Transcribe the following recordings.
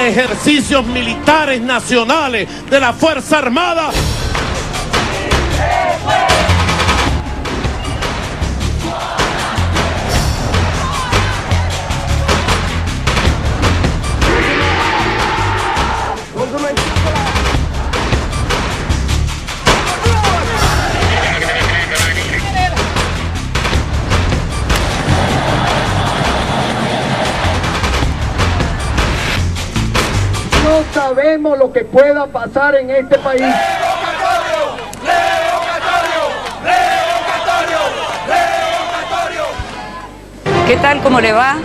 ejercicios militares nacionales de la Fuerza Armada. No sabemos lo que pueda pasar en este país. ¿Qué tal? ¿Cómo le va?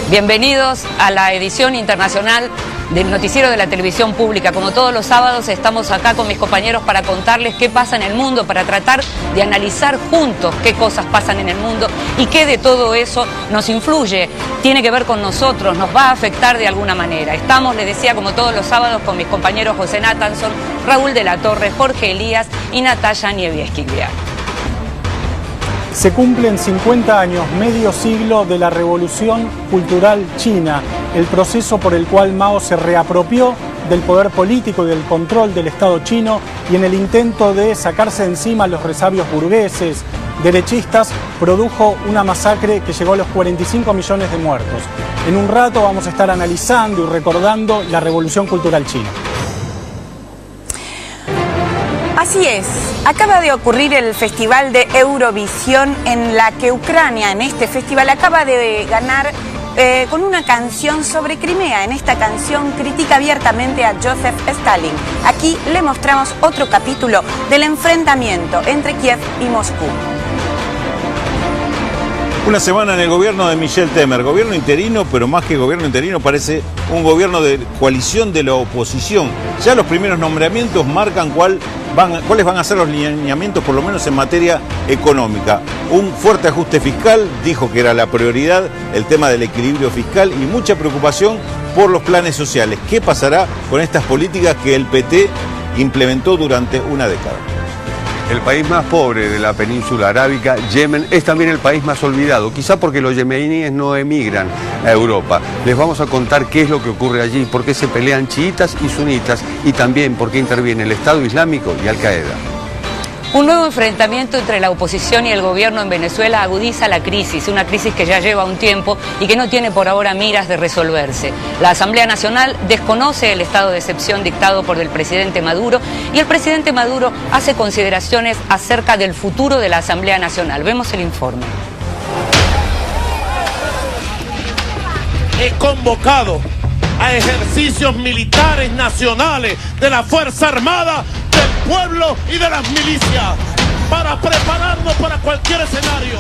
Bienvenidos a la edición internacional del Noticiero de la Televisión Pública. Como todos los sábados estamos acá con mis compañeros para contarles qué pasa en el mundo, para tratar de analizar juntos qué cosas pasan en el mundo y qué de todo eso nos influye, tiene que ver con nosotros, nos va a afectar de alguna manera. Estamos, les decía, como todos los sábados con mis compañeros José Nathanson, Raúl de la Torre, Jorge Elías y Natalia Nievieski-Gliar. Se cumplen 50 años, medio siglo de la Revolución Cultural China, el proceso por el cual Mao se reapropió del poder político y del control del Estado chino y en el intento de sacarse de encima los resabios burgueses, derechistas, produjo una masacre que llegó a los 45 millones de muertos. En un rato vamos a estar analizando y recordando la Revolución Cultural China. Así es, acaba de ocurrir el Festival de Eurovisión en la que Ucrania en este festival acaba de ganar con una canción sobre Crimea. En esta canción critica abiertamente a Joseph Stalin. Aquí le mostramos otro capítulo del enfrentamiento entre Kiev y Moscú. Una semana en el gobierno de Michel Temer, gobierno interino, pero más que gobierno interino parece un gobierno de coalición de la oposición. Ya los primeros nombramientos marcan cuáles van a ser los lineamientos, por lo menos en materia económica. Un fuerte ajuste fiscal, dijo que era la prioridad, el tema del equilibrio fiscal y mucha preocupación por los planes sociales. ¿Qué pasará con estas políticas que el PT implementó durante una década? El país más pobre de la península arábica, Yemen, es también el país más olvidado, quizá porque los yemeníes no emigran a Europa. Les vamos a contar qué es lo que ocurre allí, por qué se pelean chiitas y sunitas y también por qué interviene el Estado Islámico y Al-Qaeda. Un nuevo enfrentamiento entre la oposición y el gobierno en Venezuela agudiza la crisis, una crisis que ya lleva un tiempo y que no tiene por ahora miras de resolverse. La Asamblea Nacional desconoce el estado de excepción dictado por el presidente Maduro y el presidente Maduro hace consideraciones acerca del futuro de la Asamblea Nacional. Vemos el informe. He convocado a ejercicios militares nacionales de la Fuerza Armada, del pueblo y de las milicias para prepararnos para cualquier escenario.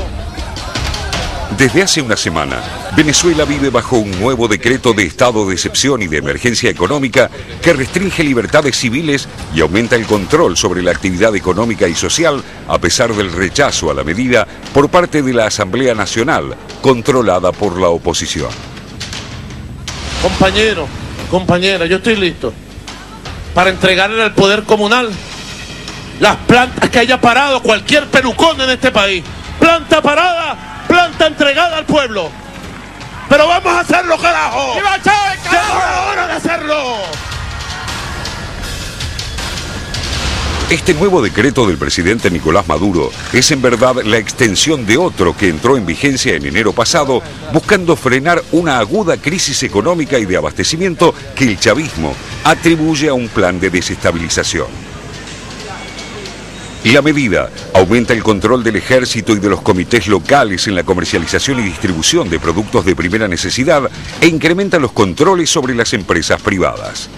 Desde hace una semana, Venezuela vive bajo un nuevo decreto de estado de excepción y de emergencia económica que restringe libertades civiles y aumenta el control sobre la actividad económica y social a pesar del rechazo a la medida por parte de la Asamblea Nacional, controlada por la oposición. Compañero, compañera, yo estoy listo para entregarle al poder comunal las plantas que haya parado cualquier pelucón en este país. Planta parada, planta entregada al pueblo. Pero vamos a hacerlo, carajo. ¡Llegó la hora de hacerlo! Este nuevo decreto del presidente Nicolás Maduro es en verdad la extensión de otro que entró en vigencia en enero pasado, buscando frenar una aguda crisis económica y de abastecimiento que el chavismo atribuye a un plan de desestabilización. La medida aumenta el control del ejército y de los comités locales en la comercialización y distribución de productos de primera necesidad e incrementa los controles sobre las empresas privadas.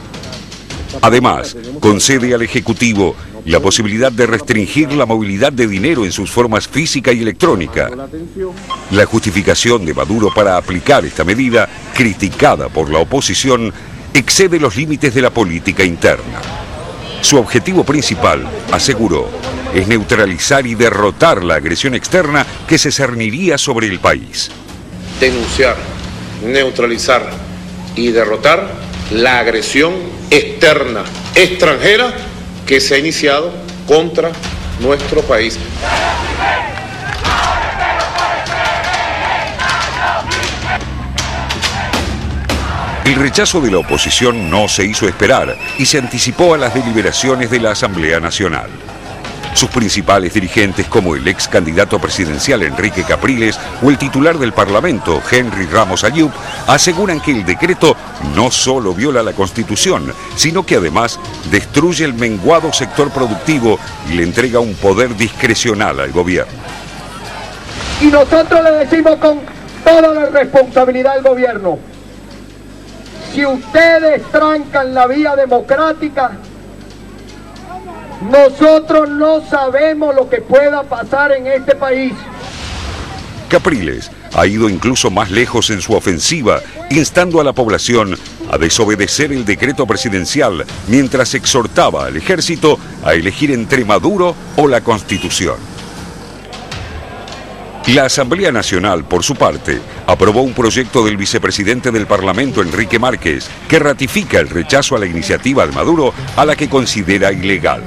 Además, concede al Ejecutivo la posibilidad de restringir la movilidad de dinero en sus formas física y electrónica. La justificación de Maduro para aplicar esta medida, criticada por la oposición, excede los límites de la política interna. Su objetivo principal, aseguró, es neutralizar y derrotar la agresión externa que se cerniría sobre el país. Denunciar, neutralizar y derrotar la agresión externa, extranjera, que se ha iniciado contra nuestro país. El rechazo de la oposición no se hizo esperar y se anticipó a las deliberaciones de la Asamblea Nacional. Sus principales dirigentes, como el ex candidato presidencial Enrique Capriles o el titular del Parlamento, Henry Ramos Ayub, aseguran que el decreto no solo viola la Constitución, sino que además destruye el menguado sector productivo y le entrega un poder discrecional al gobierno. Y nosotros le decimos con toda la responsabilidad al gobierno: si ustedes trancan la vía democrática, nosotros no sabemos lo que pueda pasar en este país. Capriles ha ido incluso más lejos en su ofensiva, instando a la población a desobedecer el decreto presidencial mientras exhortaba al ejército a elegir entre Maduro o la Constitución. La Asamblea Nacional, por su parte, aprobó un proyecto del vicepresidente del Parlamento, Enrique Márquez, que ratifica el rechazo a la iniciativa de Maduro, a la que considera ilegal.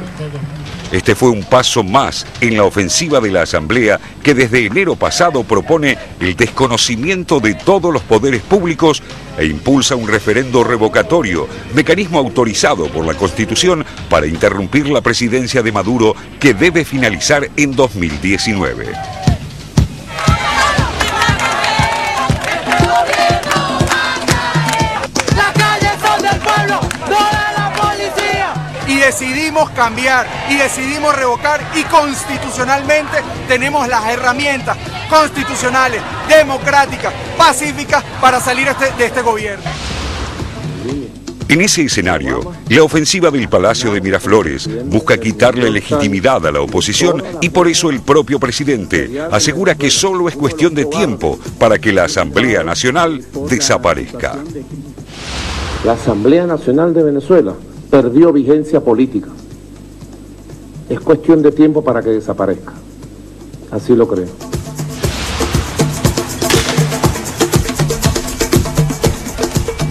Este fue un paso más en la ofensiva de la Asamblea, que desde enero pasado propone el desconocimiento de todos los poderes públicos e impulsa un referendo revocatorio, mecanismo autorizado por la Constitución para interrumpir la presidencia de Maduro, que debe finalizar en 2019. Y decidimos cambiar, y decidimos revocar, y constitucionalmente tenemos las herramientas constitucionales, democráticas, pacíficas para salir de este gobierno. En ese escenario, la ofensiva del Palacio de Miraflores busca quitarle legitimidad a la oposición y por eso el propio presidente asegura que solo es cuestión de tiempo para que la Asamblea Nacional desaparezca. La Asamblea Nacional de Venezuela perdió vigencia política. Es cuestión de tiempo para que desaparezca. Así lo creo.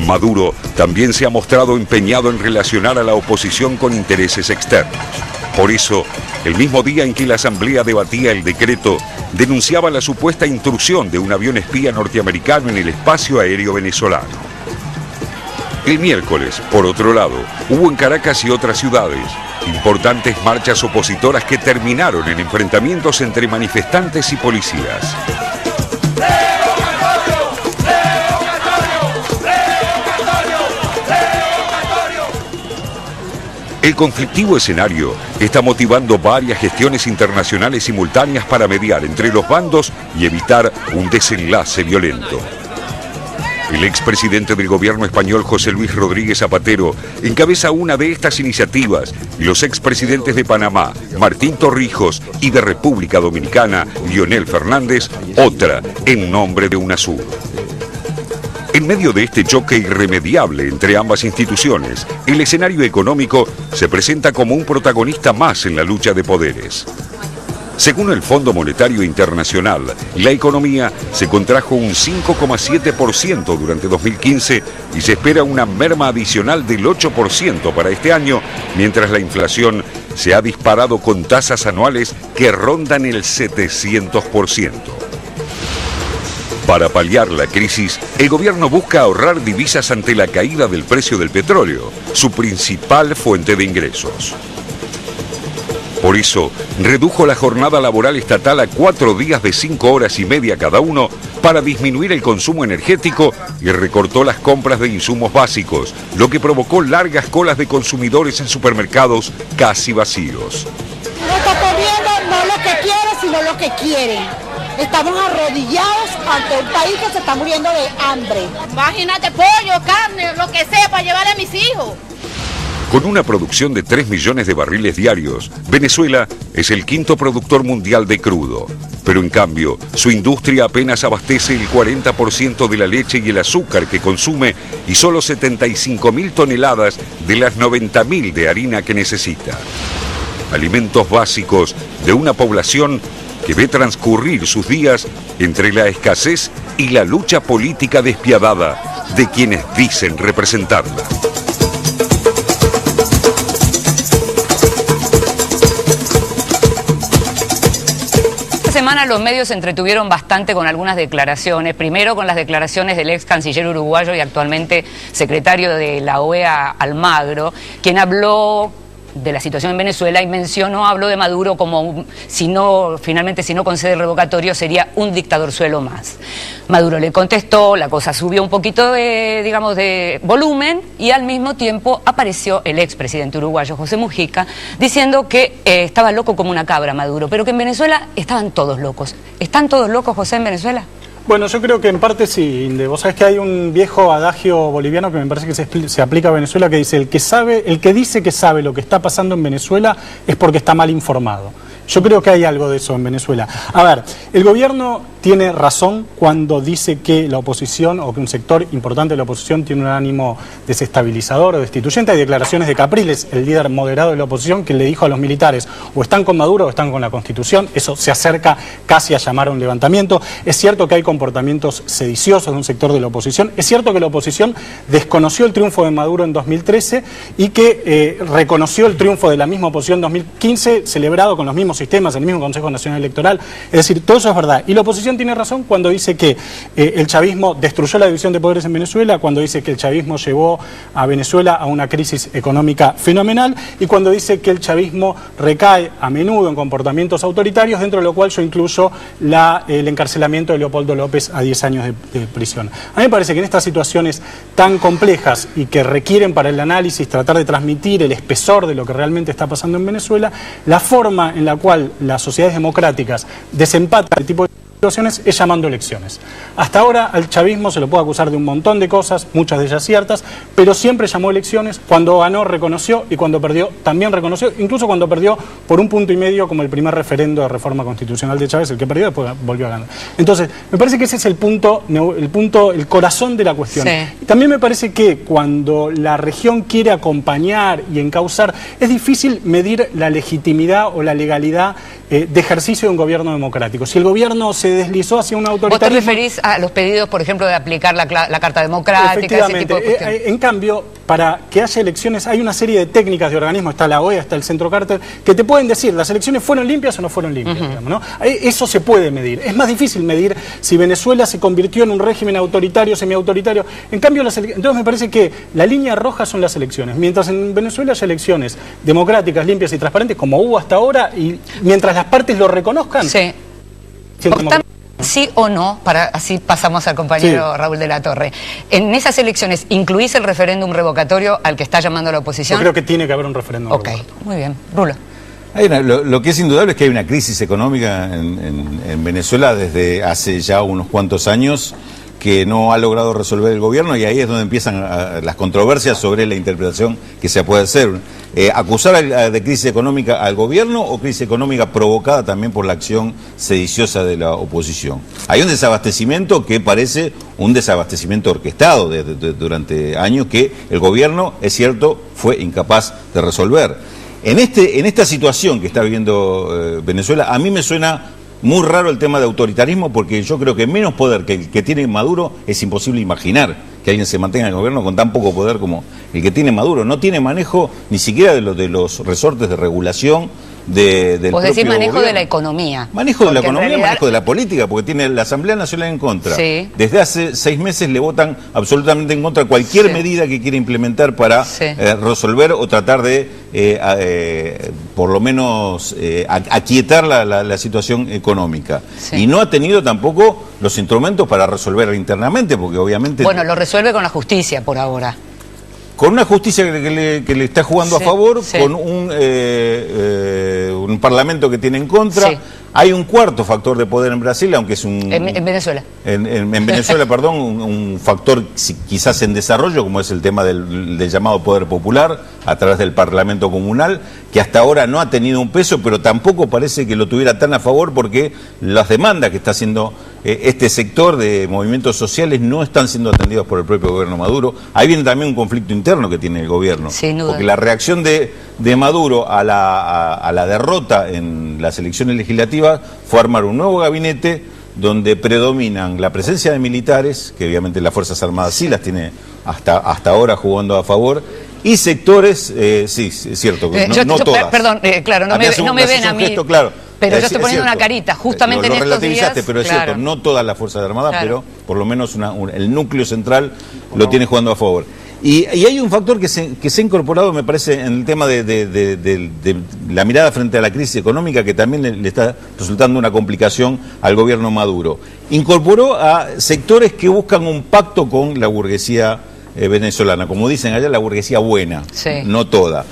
Maduro también se ha mostrado empeñado en relacionar a la oposición con intereses externos. Por eso, el mismo día en que la Asamblea debatía el decreto, denunciaba la supuesta intrusión de un avión espía norteamericano en el espacio aéreo venezolano. El miércoles, por otro lado, hubo en Caracas y otras ciudades importantes marchas opositoras que terminaron en enfrentamientos entre manifestantes y policías. El conflictivo escenario está motivando varias gestiones internacionales simultáneas para mediar entre los bandos y evitar un desenlace violento. El expresidente del gobierno español, José Luis Rodríguez Zapatero, encabeza una de estas iniciativas y los expresidentes de Panamá, Martín Torrijos, y de República Dominicana, Leonel Fernández, otra en nombre de UNASUR. En medio de este choque irremediable entre ambas instituciones, el escenario económico se presenta como un protagonista más en la lucha de poderes. Según el Fondo Monetario Internacional, la economía se contrajo un 5,7% durante 2015 y se espera una merma adicional del 8% para este año, mientras la inflación se ha disparado con tasas anuales que rondan el 700%. Para paliar la crisis, el gobierno busca ahorrar divisas ante la caída del precio del petróleo, su principal fuente de ingresos. Por eso, redujo la jornada laboral estatal a 4 días de 5 horas y media cada uno para disminuir el consumo energético y recortó las compras de insumos básicos, lo que provocó largas colas de consumidores en supermercados casi vacíos. No está comiendo no lo que quiere, sino lo que quieren. Estamos arrodillados ante un país que se está muriendo de hambre. Imagínate pollo, carne, lo que sea para llevarle a mis hijos. Con una producción de 3 millones de barriles diarios, Venezuela es el quinto productor mundial de crudo. Pero en cambio, su industria apenas abastece el 40% de la leche y el azúcar que consume y solo 75.000 toneladas de las 90.000 de harina que necesita. Alimentos básicos de una población que ve transcurrir sus días entre la escasez y la lucha política despiadada de quienes dicen representarla. Esta semana los medios se entretuvieron bastante con algunas declaraciones. Primero con las declaraciones del ex canciller uruguayo y actualmente secretario de la OEA, Almagro, quien habló de la situación en Venezuela y habló de Maduro como finalmente si no concede el revocatorio sería un dictadorzuelo más. Maduro le contestó, la cosa subió un poquito de volumen y al mismo tiempo apareció el expresidente uruguayo José Mujica diciendo que estaba loco como una cabra Maduro, pero que en Venezuela estaban todos locos. ¿Están todos locos, José, en Venezuela? Bueno, yo creo que en parte sí, Inde. Vos sabés que hay un viejo adagio boliviano que me parece que se aplica a Venezuela que dice, el que dice que sabe lo que está pasando en Venezuela es porque está mal informado. Yo creo que hay algo de eso en Venezuela. A ver, el gobierno tiene razón cuando dice que la oposición o que un sector importante de la oposición tiene un ánimo desestabilizador o destituyente. Hay declaraciones de Capriles, el líder moderado de la oposición, que le dijo a los militares o están con Maduro o están con la Constitución. Eso se acerca casi a llamar a un levantamiento. Es cierto que hay comportamientos sediciosos de un sector de la oposición. Es cierto que la oposición desconoció el triunfo de Maduro en 2013 y que reconoció el triunfo de la misma oposición en 2015, celebrado con los mismos sistemas, el mismo Consejo Nacional Electoral. Es decir, todo eso es verdad. Y la oposición tiene razón cuando dice que el chavismo destruyó la división de poderes en Venezuela, cuando dice que el chavismo llevó a Venezuela a una crisis económica fenomenal y cuando dice que el chavismo recae a menudo en comportamientos autoritarios, dentro de lo cual yo incluyo el encarcelamiento de Leopoldo López a 10 años de prisión. A mí me parece que en estas situaciones tan complejas y que requieren para el análisis tratar de transmitir el espesor de lo que realmente está pasando en Venezuela, la forma en la cual las sociedades democráticas desempatan el tipo de situaciones es llamando elecciones. Hasta ahora al chavismo se lo puede acusar de un montón de cosas, muchas de ellas ciertas, pero siempre llamó elecciones. Cuando ganó reconoció y cuando perdió también reconoció, incluso cuando perdió por 1,5 puntos como el primer referendo de reforma constitucional de Chávez, el que perdió después volvió a ganar. Entonces, me parece que ese es el corazón de la cuestión. Sí. Y también me parece que cuando la región quiere acompañar y encauzar, es difícil medir la legitimidad o la legalidad de ejercicio de un gobierno democrático. Si el gobierno se deslizó hacia un autoritarismo... ¿Vos te referís a los pedidos, por ejemplo, de aplicar la Carta Democrática? Efectivamente. Ese tipo de cuestiones? En cambio, para que haya elecciones hay una serie de técnicas de organismos, está la OEA, está el Centro Carter, que te pueden decir, ¿las elecciones fueron limpias o no fueron limpias? Digamos, ¿no? Eso se puede medir. Es más difícil medir si Venezuela se convirtió en un régimen autoritario, semiautoritario. En cambio, entonces me parece que la línea roja son las elecciones. Mientras en Venezuela haya elecciones democráticas, limpias y transparentes, como hubo hasta ahora, y mientras las partes lo reconozcan... Sí. ¿Sí o no? Así pasamos al compañero sí. Raúl de la Torre. ¿En esas elecciones incluís el referéndum revocatorio al que está llamando la oposición? Yo creo que tiene que haber un referéndum revocatorio. Muy bien. Rulo. Lo que es indudable es que hay una crisis económica en Venezuela desde hace ya unos cuantos años que no ha logrado resolver el gobierno, y ahí es donde empiezan las controversias sobre la interpretación que se puede hacer. Acusar de crisis económica al gobierno o crisis económica provocada también por la acción sediciosa de la oposición. Hay un desabastecimiento que parece un desabastecimiento orquestado durante años que el gobierno, es cierto, fue incapaz de resolver. En esta situación que está viviendo Venezuela, a mí me suena muy raro el tema de autoritarismo, porque yo creo que menos poder que el que tiene Maduro es imposible imaginar que alguien se mantenga en el gobierno con tan poco poder como el que tiene Maduro. No tiene manejo ni siquiera de los resortes de regulación del Vos decís manejo gobierno. De la economía. Manejo de la economía, realidad... manejo de la política, porque tiene la Asamblea Nacional en contra. Sí. Desde hace 6 meses le votan absolutamente en contra cualquier medida que quiera implementar para resolver o tratar de, por lo menos, aquietar la situación económica. Sí. Y no ha tenido tampoco los instrumentos para resolver internamente, porque obviamente... Bueno, lo resuelve con la justicia por ahora. Con una justicia que le está jugando a favor, con un parlamento que tiene en contra. Sí. Hay un cuarto factor de poder en Brasil, aunque es un... En Venezuela. En Venezuela, perdón, un factor quizás en desarrollo, como es el tema del llamado poder popular, a través del Parlamento Comunal, que hasta ahora no ha tenido un peso, pero tampoco parece que lo tuviera tan a favor, porque las demandas que está haciendo este sector de movimientos sociales no están siendo atendidas por el propio gobierno Maduro. Ahí viene también un conflicto interno que tiene el gobierno. Sin duda. Porque la reacción de Maduro a la derrota en las elecciones legislativas fue armar un nuevo gabinete donde predominan la presencia de militares, que obviamente las Fuerzas Armadas sí las tiene hasta ahora jugando a favor, y sectores, sí, es cierto, no todas. Perdón, claro, no me ven a mí. Claro, Pero yo estoy poniendo una carita, justamente lo en estos días. Pero es claro. cierto, no todas las Fuerzas Armadas, Claro. pero por lo menos el núcleo central lo tiene jugando a favor. Y hay un factor que se ha incorporado, me parece, en el tema de la mirada frente a la crisis económica, que también le está resultando una complicación al gobierno Maduro. Incorporó a sectores que buscan un pacto con la burguesía venezolana, como dicen allá, la burguesía buena, sí. No toda.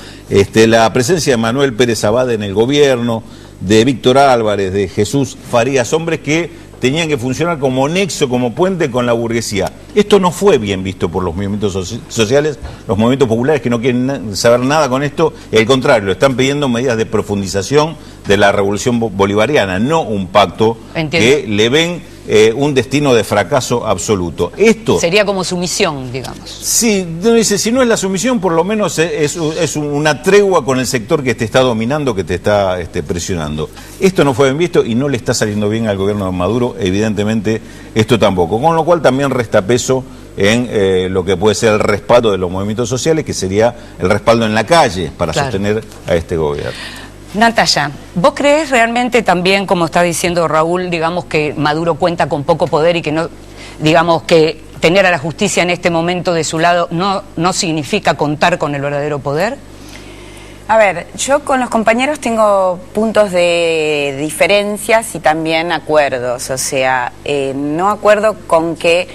La presencia de Manuel Pérez Abad en el gobierno, de Víctor Álvarez, de Jesús Farías, hombres que tenían que funcionar como nexo, como puente con la burguesía. Esto no fue bien visto por los movimientos sociales, los movimientos populares que no quieren saber nada con esto, y al contrario, están pidiendo medidas de profundización de la revolución bolivariana, no un pacto. Entiendo. Que le ven un destino de fracaso absoluto. Esto sería como sumisión, digamos. Sí, dice, si no es la sumisión, por lo menos es una tregua con el sector que te está dominando, que te está presionando. Esto no fue bien visto y no le está saliendo bien al gobierno de Maduro, evidentemente esto tampoco. Con lo cual también resta peso en lo que puede ser el respaldo de los movimientos sociales, que sería el respaldo en la calle para sostener a este gobierno. Natalia, ¿vos creés realmente también, como está diciendo Raúl, digamos que Maduro cuenta con poco poder y que no, digamos que tener a la justicia en este momento de su lado no significa contar con el verdadero poder? A ver, yo con los compañeros tengo puntos de diferencias y también acuerdos, o sea, no acuerdo con que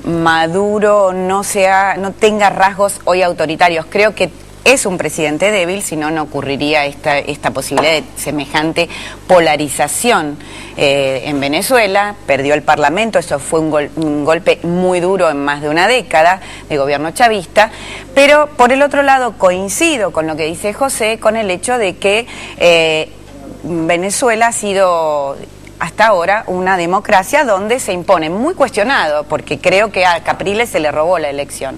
Maduro no tenga rasgos hoy autoritarios. Creo que es un presidente débil, si no, no ocurriría esta posibilidad de semejante polarización en Venezuela. Perdió el Parlamento, eso fue un golpe muy duro en más de una década de gobierno chavista, pero por el otro lado coincido con lo que dice José, con el hecho de que Venezuela ha sido hasta ahora una democracia donde se impone, muy cuestionado, porque creo que a Capriles se le robó la elección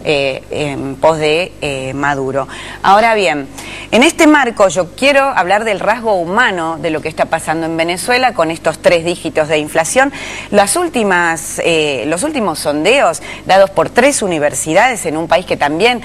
en pos de Maduro. Ahora bien, en este marco yo quiero hablar del rasgo humano de lo que está pasando en Venezuela con estos 3 dígitos de inflación. Los últimos sondeos dados por 3 universidades en un país que también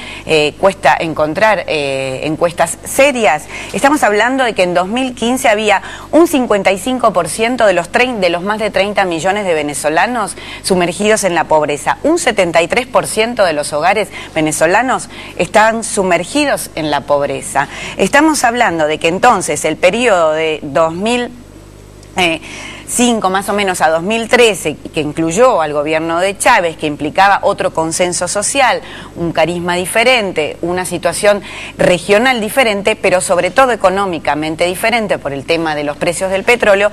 cuesta encontrar encuestas serias, estamos hablando de que en 2015 había un 55% de los más de 30 millones de venezolanos sumergidos en la pobreza. Un 73% de los hogares venezolanos están sumergidos en la pobreza. Estamos hablando de que entonces el periodo de 2005 más o menos a 2013, que incluyó al gobierno de Chávez, que implicaba otro consenso social, un carisma diferente, una situación regional diferente, pero sobre todo económicamente diferente por el tema de los precios del petróleo,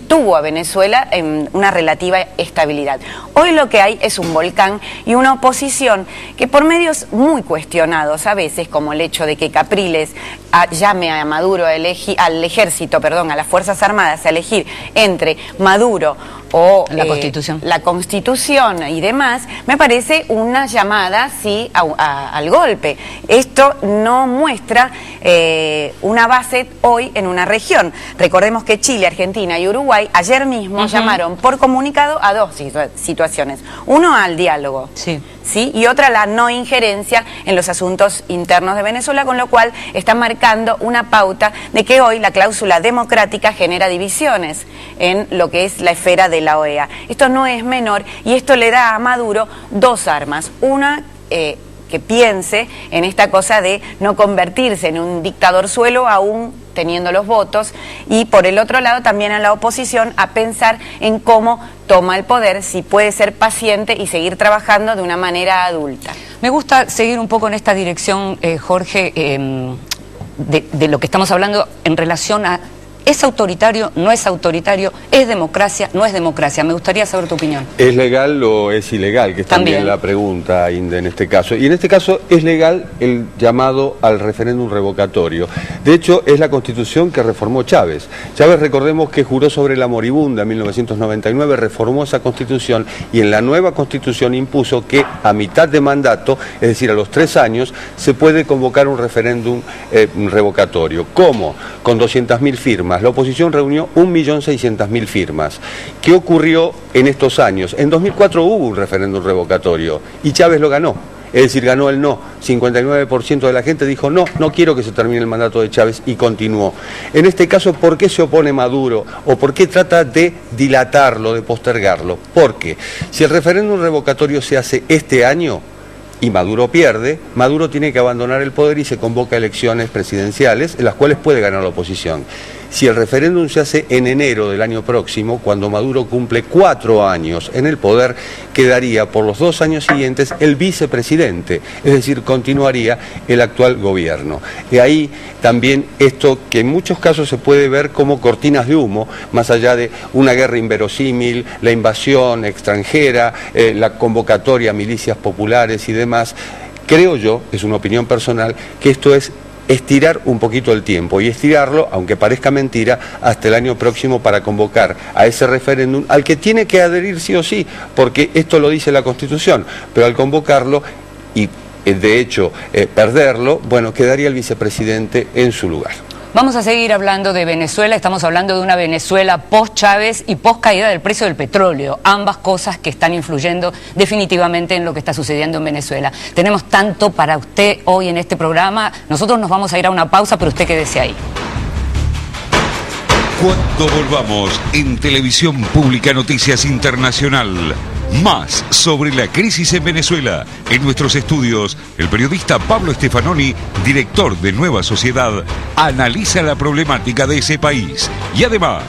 tuvo a Venezuela en una relativa estabilidad. Hoy lo que hay es un volcán y una oposición que por medios muy cuestionados a veces, como el hecho de que Capriles llame a Maduro al ejército, a las Fuerzas Armadas a elegir entre Maduro o la Constitución y demás, me parece una llamada, sí, al golpe. Esto no muestra una base hoy en una región. Recordemos que Chile, Argentina y Uruguay ayer mismo llamaron por comunicado a 2 situaciones. Uno, al diálogo. Sí. ¿Sí? Y otra, la no injerencia en los asuntos internos de Venezuela, con lo cual está marcando una pauta de que hoy la cláusula democrática genera divisiones en lo que es la esfera de la OEA. Esto no es menor y esto le da a Maduro 2 armas. Una, que piense en esta cosa de no convertirse en un dictador suelo aún teniendo los votos, y por el otro lado también a la oposición a pensar en cómo toma el poder, si puede ser paciente y seguir trabajando de una manera adulta. Me gusta seguir un poco en esta dirección, Jorge, de lo que estamos hablando en relación a ¿es autoritario, no es autoritario? ¿Es democracia, no es democracia? Me gustaría saber tu opinión. ¿Es legal o es ilegal? Que es también la pregunta, Inde, en este caso. Y en este caso es legal el llamado al referéndum revocatorio. De hecho, es la Constitución que reformó Chávez. Chávez, recordemos que juró sobre la moribunda en 1999, reformó esa Constitución y en la nueva Constitución impuso que a mitad de mandato, es decir, a los 3 años, se puede convocar un referéndum revocatorio. ¿Cómo? Con 200.000 firmas. La oposición reunió 1.600.000 firmas. ¿Qué ocurrió en estos años? En 2004 hubo un referéndum revocatorio y Chávez lo ganó. Es decir, ganó el no. 59% de la gente dijo no, no quiero que se termine el mandato de Chávez y continuó. En este caso, ¿por qué se opone Maduro? ¿O por qué trata de dilatarlo, de postergarlo? Porque si el referéndum revocatorio se hace este año y Maduro pierde, Maduro tiene que abandonar el poder y se convoca elecciones presidenciales en las cuales puede ganar la oposición. Si el referéndum se hace en enero del año próximo, cuando Maduro cumple 4 años en el poder, quedaría por los 2 años siguientes el vicepresidente, es decir, continuaría el actual gobierno. Y ahí también esto que en muchos casos se puede ver como cortinas de humo, más allá de una guerra inverosímil, la invasión extranjera, la convocatoria a milicias populares y demás, creo yo, es una opinión personal, que esto es estirar un poquito el tiempo y estirarlo, aunque parezca mentira, hasta el año próximo para convocar a ese referéndum al que tiene que adherir sí o sí, porque esto lo dice la Constitución, pero al convocarlo y de hecho perderlo, bueno, quedaría el vicepresidente en su lugar. Vamos a seguir hablando de Venezuela, estamos hablando de una Venezuela post-Chávez y post-caída del precio del petróleo, ambas cosas que están influyendo definitivamente en lo que está sucediendo en Venezuela. Tenemos tanto para usted hoy en este programa, nosotros nos vamos a ir a una pausa, pero usted quédese ahí. Cuando volvamos en Televisión Pública Noticias Internacional, más sobre la crisis en Venezuela. En nuestros estudios, el periodista Pablo Stefanoni, director de Nueva Sociedad, analiza la problemática de ese país. Y además,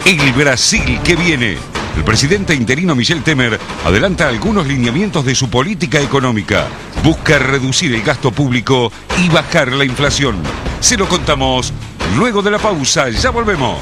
el Brasil que viene. El presidente interino Michel Temer adelanta algunos lineamientos de su política económica. Busca reducir el gasto público y bajar la inflación. Se lo contamos luego de la pausa. Ya volvemos.